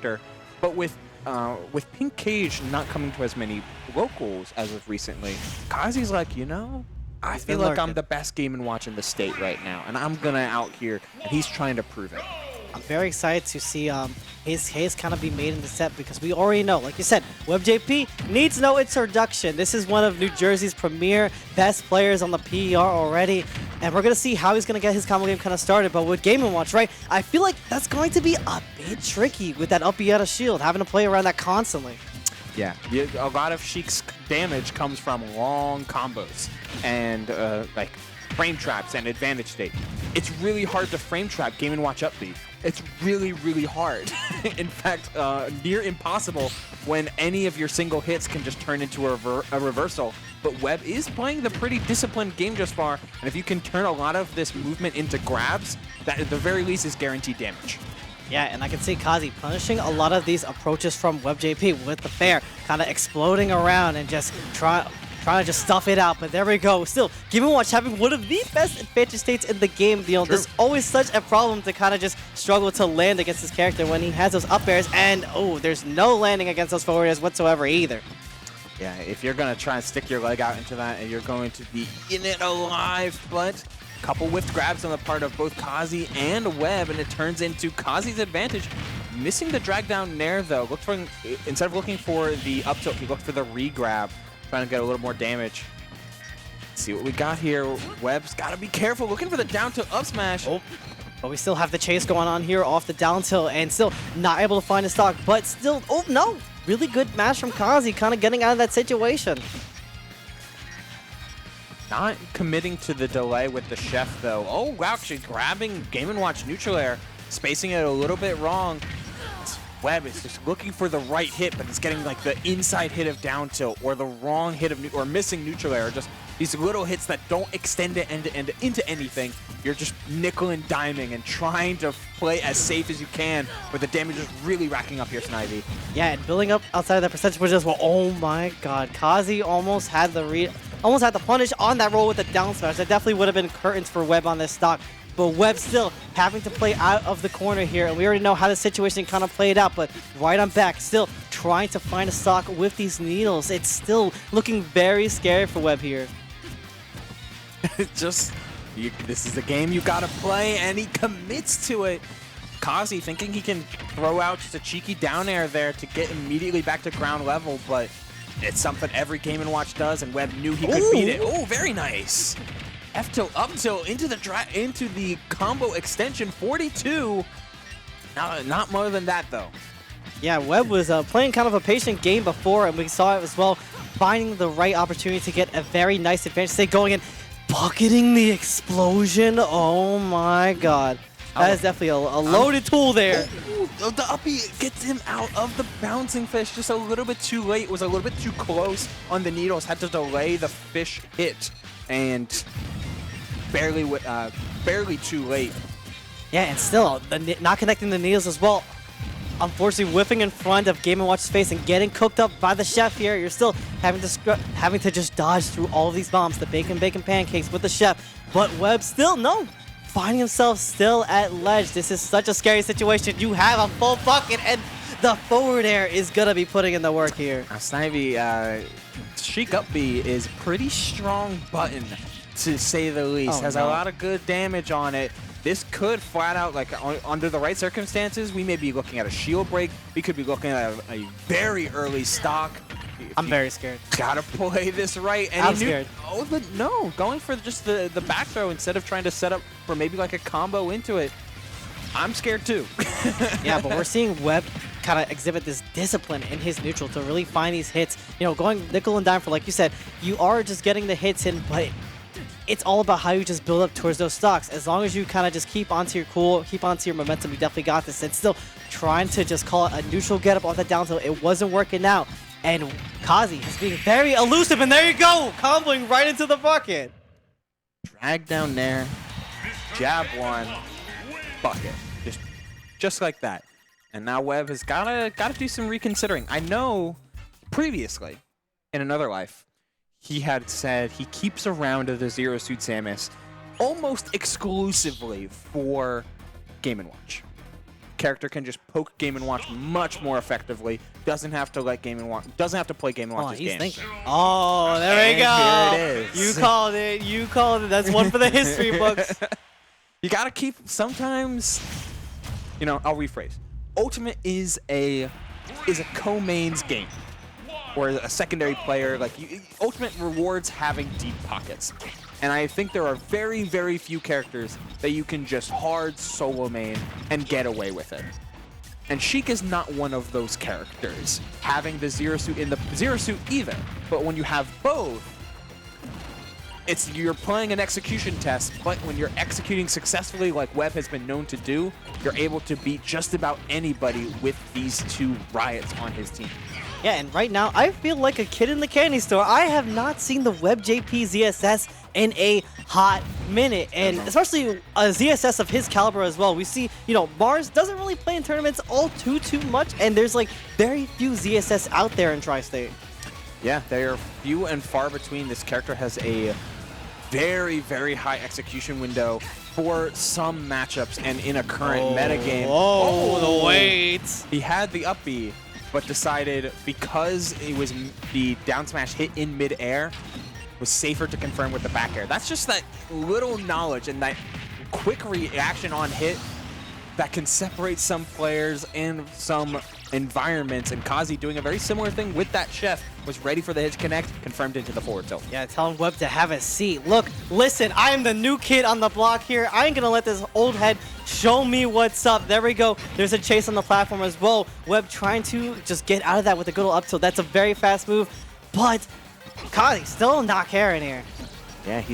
character, but with Pink Cage not coming to as many locals as of recently, Kazi's like, you know, I feel like I'm the best Game & Watch in the state right now, and I'm gonna out here, and he's trying to prove it. I'm very excited to see his case kind of be made in the set because we already know, like you said, WebbJP needs no introduction. This is one of New Jersey's premier best players on the PER already, and we're going to see how he's going to get his combo game kind of started. But with Game & Watch, right, I feel like that's going to be a bit tricky with that up B out of shield, having to play around that constantly. Yeah, a lot of Sheik's damage comes from long combos and like frame traps and advantage state. It's really hard to frame trap Game & Watch up B. It's really, really hard. In fact, near impossible when any of your single hits can just turn into a reversal. But Webb is playing the pretty disciplined game just far, and if you can turn a lot of this movement into grabs, that at the very least is guaranteed damage. Yeah, and I can see Kazii punishing a lot of these approaches from WebbJP with the fair, kind of exploding around and just trying to just stuff it out. But there we go. Still, Game & Watch having one of the best advantage states in the game. You know, there's always such a problem to kind of just struggle to land against this character when he has those up airs, and oh, there's no landing against those forward airs whatsoever either. Yeah, if you're going to try and stick your leg out into that, and you're going to be in it alive, but couple whiffed grabs on the part of both Kazii and Webb, and it turns into Kazii's advantage. Missing the drag down nair though. Instead of looking for the up tilt, he looked for the re-grab, trying to get a little more damage. Let's see what we got here. Webb's got to be careful, looking for the down tilt up smash. Oh, but we still have the chase going on here off the down tilt, and still not able to find a stock, but still, oh no! Really good match from Kazii, kind of getting out of that situation. Not committing to the delay with the chef though. Oh wow, actually grabbing Game & Watch neutral air, spacing it a little bit wrong. Webb is just looking for the right hit, but it's getting like the inside hit of down tilt or the wrong hit of or missing neutral air. Just these little hits that don't extend it end-to-end into anything. You're just nickel and diming and trying to play as safe as you can, but the damage is really racking up here, Snivy. Yeah, and building up outside of that percentage was just, well, oh my god, Kazii almost had the punish on that roll with the down smash. That definitely would have been curtains for Webb on this stock. But Webb still having to play out of the corner here, and we already know how the situation kind of played out, but right on back, still trying to find a stock with these needles. It's still looking very scary for Webb here. This is a game you gotta play, and he commits to it. Kazii thinking he can throw out just a cheeky down air there to get immediately back to ground level, but it's something every Game & Watch does, and Webb knew he could beat it. Oh, very nice. F tilt, up tilt, into the combo extension, 42. Not more than that, though. Yeah, Webb was playing kind of a patient game before, and we saw it as well, finding the right opportunity to get a very nice advantage state going in, bucketing the explosion. Oh my god. That is definitely a loaded tool there. The uppy gets him out of the bouncing fish just a little bit too late. Was a little bit too close on the needles. Had to delay the fish hit, and barely too late. Yeah, and still not connecting the needles as well. Unfortunately, whiffing in front of Game & Watch's face and getting cooked up by the chef here. You're still having to just dodge through all of these bombs, the bacon pancakes with the chef. But Webb still finding himself still at ledge. This is such a scary situation. You have a full bucket, and the forward air is gonna be putting in the work here. Snivy, Sheik up B is pretty strong button, to say the least. Has a lot of good damage on it. This could flat out, like under the right circumstances, we may be looking at a shield break. We could be looking at a very early stock. I'm very scared. Gotta play this right. And I'm scared. Oh, but no, going for just the back throw instead of trying to set up for maybe like a combo into it. I'm scared too. Yeah, but we're seeing Webb kind of exhibit this discipline in his neutral to really find these hits. You know, going nickel and dime for, like you said, you are just getting the hits in, but it's all about how you just build up towards those stocks. As long as you kind of just keep onto your cool, keep onto your momentum, you definitely got this. And still trying to just call it a neutral get up off that down tilt. It wasn't working out. And Kazii is being very elusive, and there you go, comboing right into the bucket. Drag down there, jab one, bucket, just like that. And now Webb has gotta do some reconsidering. I know previously in another life, he had said he keeps around the Zero Suit Samus almost exclusively for Game & Watch. character can just poke Game & Watch much more effectively. Doesn't have to let Game & Watch. Doesn't have to play Game & Watch's he's game. thinking. Oh, there we And go. here it is. You called it. You called it. That's one for the history books. You gotta keep. Sometimes, I'll rephrase. Ultimate is a co-mains game, or a secondary player. Like Ultimate rewards having deep pockets, and I think there are very, very few characters that you can just hard solo main and get away with it. And Sheik is not one of those characters, having the Zero Suit in the Zero Suit either. But when you have both, you're playing an execution test, but when you're executing successfully like Webb has been known to do, you're able to beat just about anybody with these two Riots on his team. Yeah, and right now, I feel like a kid in the candy store. I have not seen the WebbJP ZSS in a hot minute, and especially a ZSS of his caliber as well. We see, Mars doesn't really play in tournaments all too much, and there's like very few ZSS out there in Tri-State. Yeah, they are few and far between. This character has a very, very high execution window for some matchups and in a current metagame. Oh, the weights. He had the up B, but decided because it was the down smash hit in mid-air, was safer to confirm with the back air. That's just that little knowledge and that quick reaction on hit that can separate some players and some environments. And Kazii doing a very similar thing with that chef, was ready for the hit connect, confirmed into the forward tilt. Yeah, telling Webb to have a seat. Look, listen, I am the new kid on the block here. I ain't gonna let this old head show me what's up. There we go. There's a chase on the platform as well. Webb trying to just get out of that with a good old up tilt. That's a very fast move, but Kazii still not caring here. Yeah,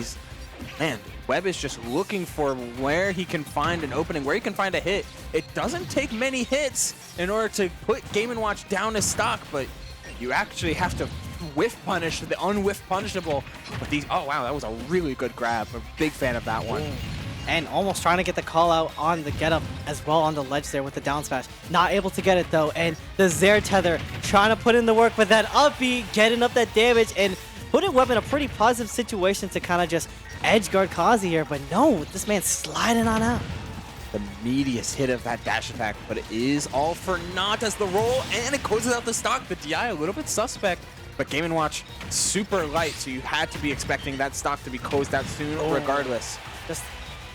man, Webb is just looking for where he can find an opening, where he can find a hit. It doesn't take many hits in order to put Game & Watch down to stock, but you actually have to whiff punish the unwhiff punishable. But oh wow, that was a really good grab. I'm a big fan of that one. And almost trying to get the call out on the get up as well on the ledge there with the down smash. Not able to get it though, and the Zair tether trying to put in the work with that up B, getting up that damage and putting Webb in a pretty positive situation to kind of just edge guard Kazii here, but no, this man's sliding on out. The meatiest hit of that dash attack, but it is all for naught as the roll, and it closes out the stock. The DI a little bit suspect, but Game & Watch super light, so you had to be expecting that stock to be closed out soon regardless.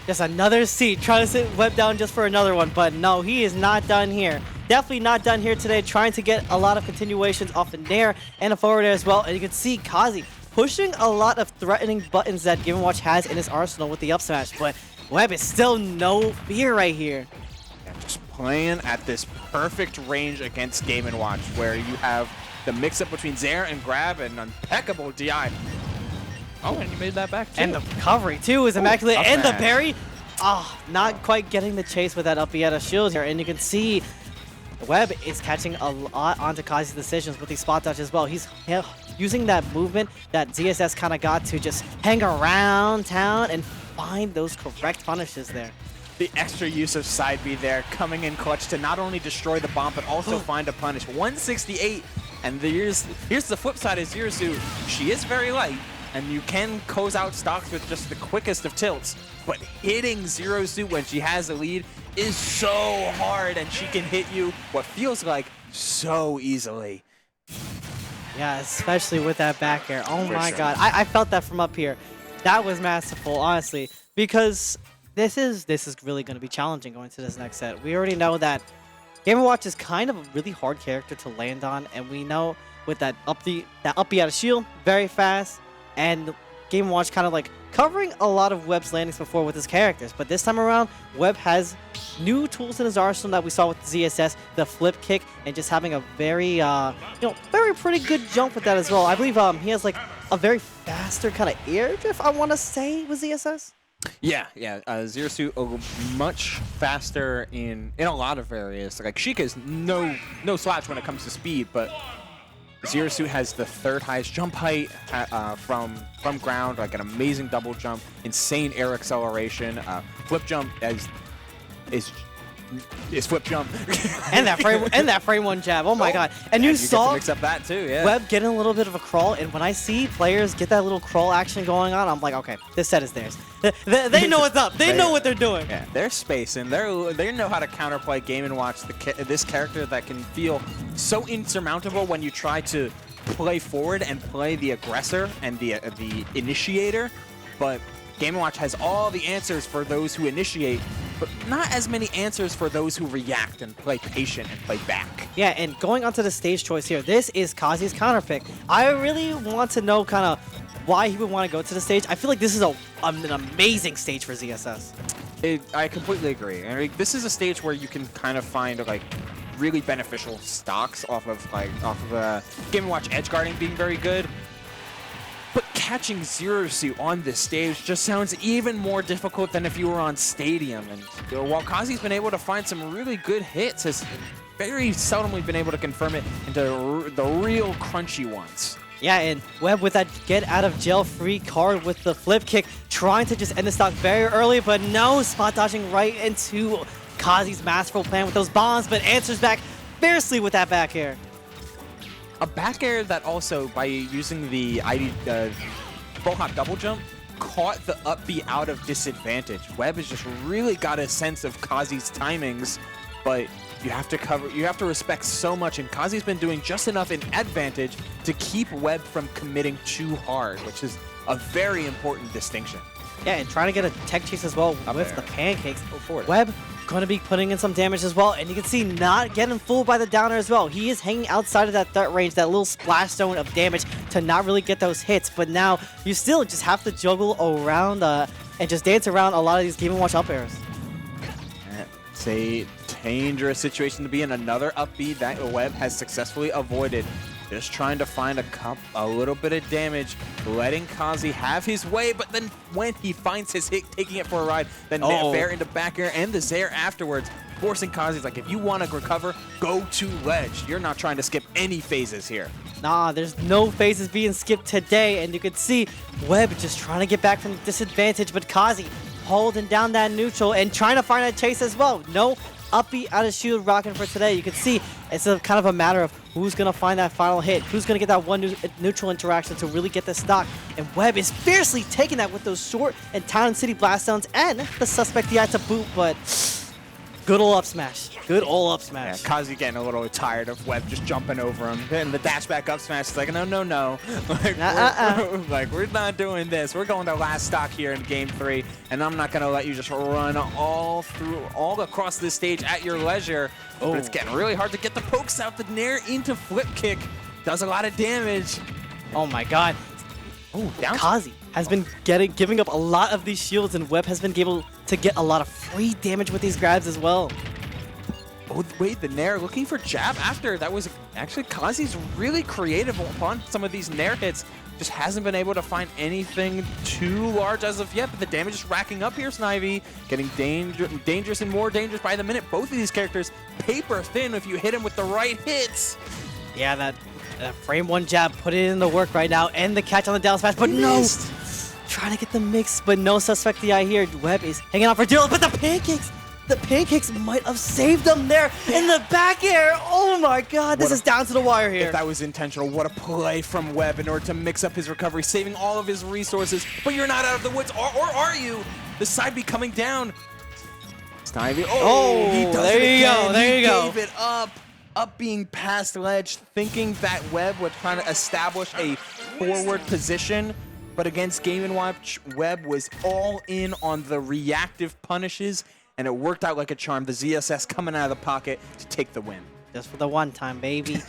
Just another seat, trying to sit Webb down just for another one, but no, he is not done here. Definitely not done here today, trying to get a lot of continuations off the nair and a forward air as well, and you can see Kazii pushing a lot of threatening buttons that Game & Watch has in his arsenal with the up smash, but Webb is still no fear right here. Yeah, just playing at this perfect range against Game & Watch, where you have the mix-up between Zair and grab and impeccable DI. Oh, and you made that back too. And the recovery too is immaculate, and the smash. parry. Not quite getting the chase with that up B out of shield here, and you can see Webb is catching a lot onto Kazii's decisions with these spot dodge as well. He's using that movement that ZSS kind of got to just hang around town and find those correct punishes there. The extra use of side B there, coming in clutch to not only destroy the bomb, but also find a punish. 168, and here's the flip side of Zero Suit. She is very light, and you can close out stocks with just the quickest of tilts, but hitting Zero Suit when she has a lead is so hard, and she can hit you what feels like so easily. Yeah, especially with that back air. Oh my sure. god, I felt that from up here. That was masterful, honestly, because this is really going to be challenging going to this next set. We already know that Game & Watch is kind of a really hard character to land on, and we know with that up B out of shield, very fast, and Game & Watch kind of like covering a lot of Webb's landings before with his characters. But this time around, Webb has new tools in his arsenal that we saw with the ZSS, the flip kick, and just having a very, very pretty good jump with that as well. I believe he has like a very faster kind of air drift, I want to say, with ZSS. Yeah. Zero Suit much faster in a lot of areas. Like Sheik is no slouch when it comes to speed, but Zero Suit has the third highest jump height from ground, like an amazing double jump, insane air acceleration, flip jump is is flip jump. and that frame one jab. Oh my god! And you saw get to mix up that too. Yeah. Webb getting a little bit of a crawl, and when I see players get that little crawl action going on, I'm like, okay, this set is theirs. They know what's up. They know what they're doing. Yeah, they're spacing. They know how to counterplay Game & Watch this character that can feel so insurmountable when you try to play forward and play the aggressor and the initiator, but Game & Watch has all the answers for those who initiate, but not as many answers for those who react and play patient and play back. Yeah, and going on to the stage choice here, this is Kazii's counter pick. I really want to know kind of why he would want to go to the stage. I feel like this is an amazing stage for ZSS. I completely agree. I mean, this is a stage where you can kind of find like really beneficial stocks off of Game & Watch edge guarding being very good. But catching Zero Suit on this stage just sounds even more difficult than if you were on Stadium. And while Kazii's been able to find some really good hits, has very seldomly been able to confirm it into the real crunchy ones. Yeah, and Webb with that get out of jail free card with the flip kick, trying to just end the stock very early, but no, spot dodging right into Kazii's masterful plan with those bombs, but answers back fiercely with that back air. A back air that also, by using the full hop double jump, caught the up B out of disadvantage. Webb has just really got a sense of Kazii's timings, but you have to respect so much, and Kazii's been doing just enough in advantage to keep Webb from committing too hard, which is a very important distinction. Yeah, and trying to get a tech chase as well with the pancakes. Go for it. Webb going to be putting in some damage as well, and you can see not getting fooled by the downer as well. He is hanging outside of that threat range, that little splash zone of damage to not really get those hits, but now you still just have to juggle around and just dance around a lot of these Game & Watch up airs. It's a dangerous situation to be in. Another up B that Webb has successfully avoided. Just trying to find a little bit of damage, letting Kazii have his way, but then when he finds his hit, taking it for a ride, then Nair into back air and the Zair afterwards, forcing Kazii. Like, if you want to recover, go to ledge. You're not trying to skip any phases here. Nah, there's no phases being skipped today, and you can see Webb just trying to get back from disadvantage, but Kazii holding down that neutral and trying to find a chase as well. No up B out of shield rocking for today. You can see it's kind of a matter of who's going to find that final hit, who's going to get that one neutral interaction to really get the stock. And Webb is fiercely taking that with those short and Town City blast zones and the suspect DI to boot, but good ol' up smash. Good ol' up smash. Yeah, Kazii getting a little tired of Webb just jumping over him. And the dash back up smash is like, no. Like, we're not doing this. We're going to last stock here in game 3, and I'm not going to let you just run all across this stage at your leisure. Oh. But it's getting really hard to get the pokes out. The Nair into flip kick does a lot of damage. Oh my god. Oh, down. Kazii has been giving up a lot of these shields, and Webb has been able to get a lot of free damage with these grabs as well. Oh, wait, the Nair looking for jab after. That was actually Kazii's really creative upon some of these Nair hits. Just hasn't been able to find anything too large as of yet, but the damage is racking up here, Snivy. Getting dangerous and more dangerous by the minute. Both of these characters paper thin if you hit them with the right hits. Yeah, that frame one jab, put it in the work right now, and the catch on the down smash, but no! Trying to get the mix, but no suspect DI here. Webb is hanging out for deal, but the pancakes might have saved them there in the back air. Oh my god, this is down to the wire here. If that was intentional, what a play from Webb in order to mix up his recovery, saving all of his resources. But you're not out of the woods, or are you? The side B coming down. Snivy, he does there it again. There you go. Gave it up being past ledge, thinking that Webb was trying to establish a forward position. But against Game & Watch, Webb was all in on the reactive punishes, and it worked out like a charm. The ZSS coming out of the pocket to take the win. Just for the one time, baby.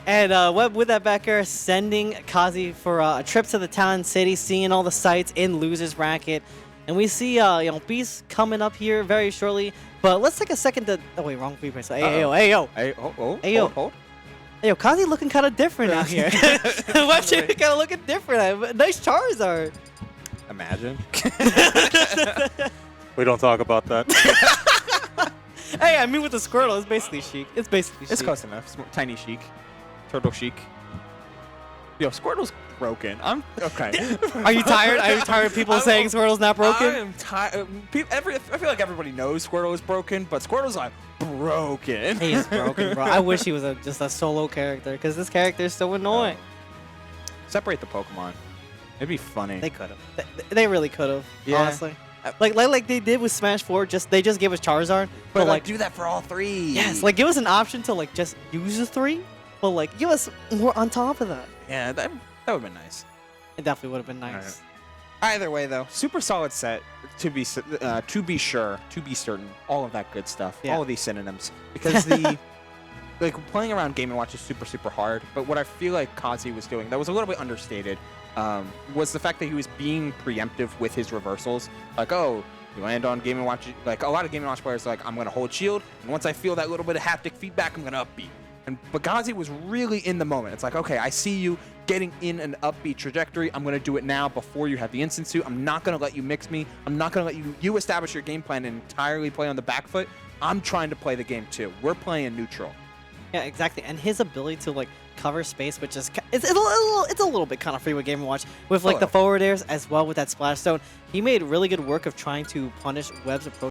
And Webb with that back air, sending Kazii for a trip to the Town City, seeing all the sights in losers bracket. And we see Beast coming up here very shortly. But let's take a second to... Oh, wait, wrong replay. So, hey, yo. Hold. Hey, yo, Kazii looking kind of different out here. WebbJP kind of looking different. Nice Charizard. Imagine. We don't talk about that. Hey, I mean with the Squirtle, it's basically Sheik. It's close enough. Tiny Sheik. Turtle Sheik. Yo, Squirtle's broken. I'm okay. Are you tired? Are you tired of people saying Squirtle's not broken? I am tired. I feel like everybody knows Squirtle is broken, but Squirtle's like broken. He is broken, bro. I wish he was just a solo character because this character is so annoying. Separate the Pokemon. It'd be funny. They could have. They really could have. Yeah. Honestly, like they did with Smash 4. They just gave us Charizard, but like do that for all 3. Yes, like give us an option to like just use the 3, but like give us more on top of that. Yeah, that would have been nice. It definitely would have been nice. Right. Either way, though, super solid set. To be sure, to be certain, all of that good stuff, all of these synonyms, because the like playing around Game & Watch is super hard. But what I feel like Kazii was doing that was a little bit understated was the fact that he was being preemptive with his reversals. Like, oh, you land on Game & Watch. Like a lot of Game & Watch players are like, I'm gonna hold shield, and once I feel that little bit of haptic feedback, I'm gonna upbeat. But Kazii was really in the moment. It's like, okay, I see you getting in an upbeat trajectory. I'm going to do it now before you have the instant suit. I'm not going to let you mix me. I'm not going to let you establish your game plan and entirely play on the back foot. I'm trying to play the game too. We're playing neutral. Yeah, exactly. And his ability to like cover space, which is it's a little bit kind of free with Game & Watch with like the forward airs as well with that splash stone. He made really good work of trying to punish Webb's approach.